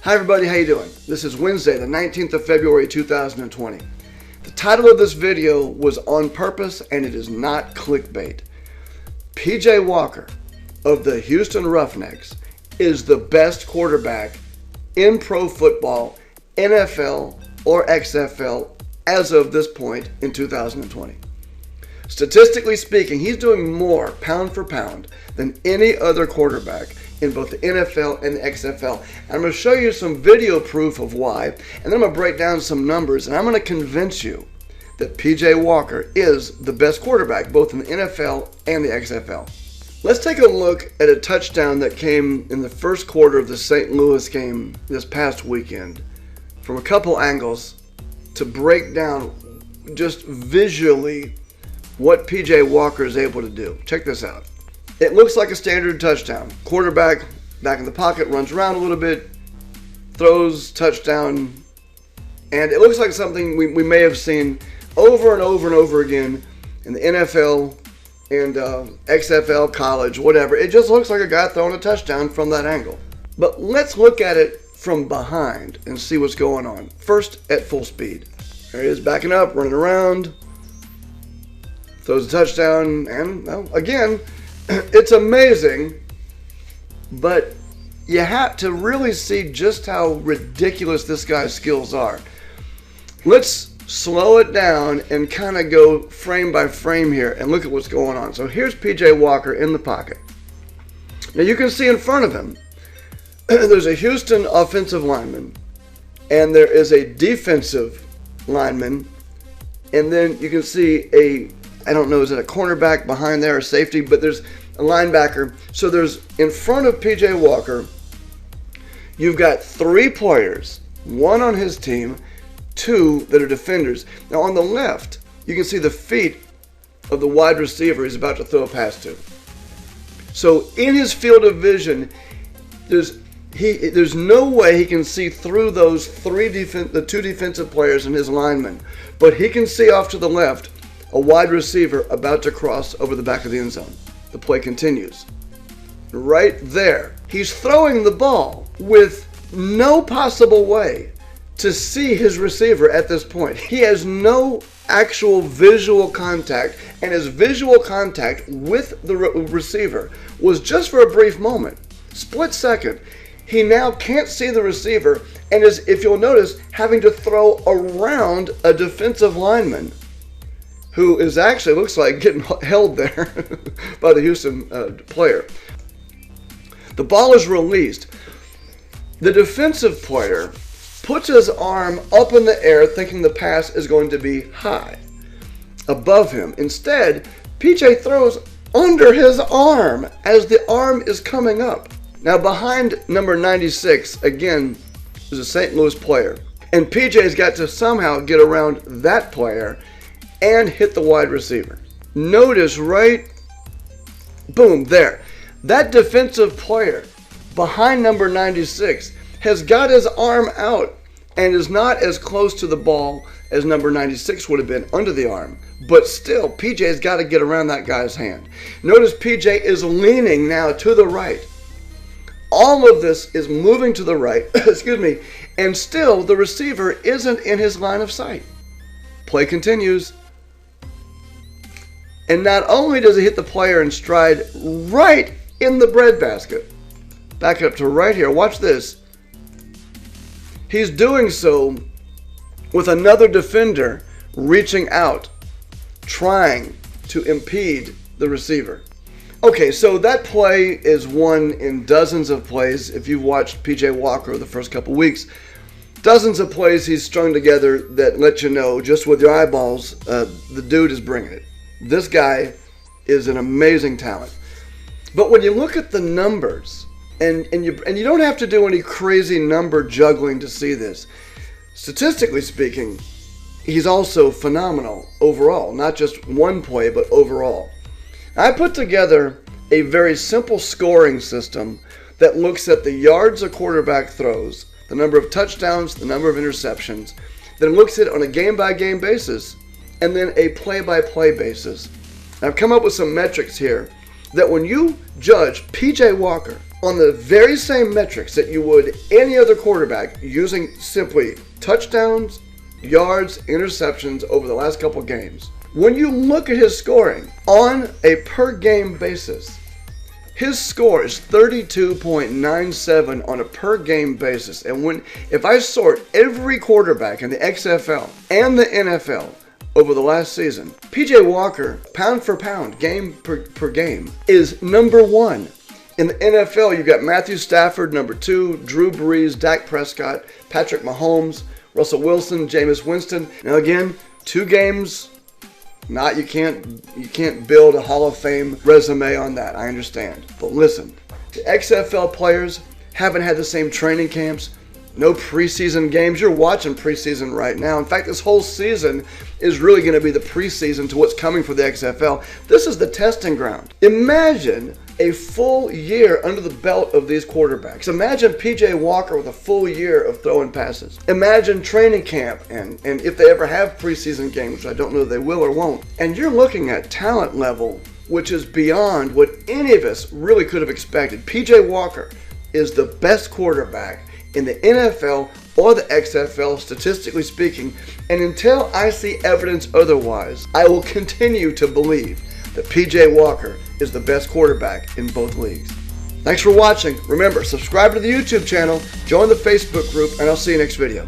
Hi everybody, how you doing? This is Wednesday, the 19th of February 2020. The title of this video was on purpose and it is not clickbait. PJ Walker of the Houston Roughnecks is the best quarterback in pro football, NFL or XFL as of this point in 2020. Statistically speaking, he's doing more pound for pound than any other quarterback in both the NFL and the XFL. And I'm going to show you some video proof of why, and then I'm going to break down some numbers, and I'm going to convince you that PJ Walker is the best quarterback both in the NFL and the XFL. Let's take a look at a touchdown that came in the first quarter of the St. Louis game this past weekend from a couple angles to break down just visually what PJ Walker is able to do. Check this out. It looks like a standard touchdown. Quarterback back in the pocket, runs around a little bit, throws, touchdown, and it looks like something we may have seen over and over and over again in the NFL and XFL, college, whatever. It just looks like a guy throwing a touchdown from that angle. But let's look at it from behind and see what's going on. First, at full speed. There he is, backing up, running around, throws a touchdown, and, well, again, it's amazing, but you have to really see just how ridiculous this guy's skills are. Let's slow it down and kind of go frame by frame here and look at what's going on. So here's PJ Walker in the pocket. Now you can see in front of him, there's a Houston offensive lineman, and there is a defensive lineman, and then you can see I don't know, is it a cornerback behind there or safety, but there's a linebacker. So there's, in front of PJ Walker, you've got three players, one on his team, two that are defenders. Now on the left, you can see the feet of the wide receiver he's about to throw a pass to. So in his field of vision, there's no way he can see through those the two defensive players and his linemen, but he can see off to the left a wide receiver about to cross over the back of the end zone. The play continues. Right there, he's throwing the ball with no possible way to see his receiver at this point. He has no actual visual contact, and his visual contact with the receiver was just for a brief moment. Split second. He now can't see the receiver and is, if you'll notice, having to throw around a defensive lineman who is actually, looks like, getting held there by the Houston player. The ball is released. The defensive player puts his arm up in the air thinking the pass is going to be high above him. Instead, PJ throws under his arm as the arm is coming up. Now behind number 96, again, is a St. Louis player. And PJ's got to somehow get around that player and hit the wide receiver. Notice right, boom, there. That defensive player behind number 96 has got his arm out and is not as close to the ball as number 96 would have been under the arm. But still, PJ's got to get around that guy's hand. Notice PJ is leaning now to the right. All of this is moving to the right, excuse me, and still the receiver isn't in his line of sight. Play continues. And not only does he hit the player in stride right in the breadbasket, back up to right here, watch this. He's doing so with another defender reaching out, trying to impede the receiver. Okay, so that play is one in dozens of plays. If you've watched PJ Walker the first couple weeks, dozens of plays he's strung together that let you know just with your eyeballs, the dude is bringing it. This guy is an amazing talent. But when you look at the numbers, and you don't have to do any crazy number juggling to see this. Statistically speaking, he's also phenomenal overall, not just one play, but overall. I put together a very simple scoring system that looks at the yards a quarterback throws, the number of touchdowns, the number of interceptions, then looks at it on a game-by-game basis, and then a play-by-play basis. I've come up with some metrics here that when you judge PJ Walker on the very same metrics that you would any other quarterback, using simply touchdowns, yards, interceptions over the last couple games. When you look at his scoring on a per game basis, his score is 32.97 on a per game basis. And if I sort every quarterback in the XFL and the NFL over the last season, PJ Walker, pound for pound, game per game, is number one. In the NFL, you've got Matthew Stafford, number 2, Drew Brees, Dak Prescott, Patrick Mahomes, Russell Wilson, Jameis Winston. Now again, 2 games, you can't build a Hall of Fame resume on that, I understand. But listen, the XFL players haven't had the same training camps, no preseason games. You're watching preseason right now. In fact, this whole season is really going to be the preseason to what's coming for the XFL. This is the testing ground. Imagine a full year under the belt of these quarterbacks. Imagine PJ Walker with a full year of throwing passes. Imagine training camp and if they ever have preseason games, which I don't know if they will or won't. And you're looking at talent level which is beyond what any of us really could have expected. PJ Walker is the best quarterback in the NFL or the XFL, statistically speaking, and until I see evidence otherwise, I will continue to believe that PJ Walker is the best quarterback in both leagues. Thanks for watching. Remember, subscribe to the YouTube channel, join the Facebook group, and I'll see you next video.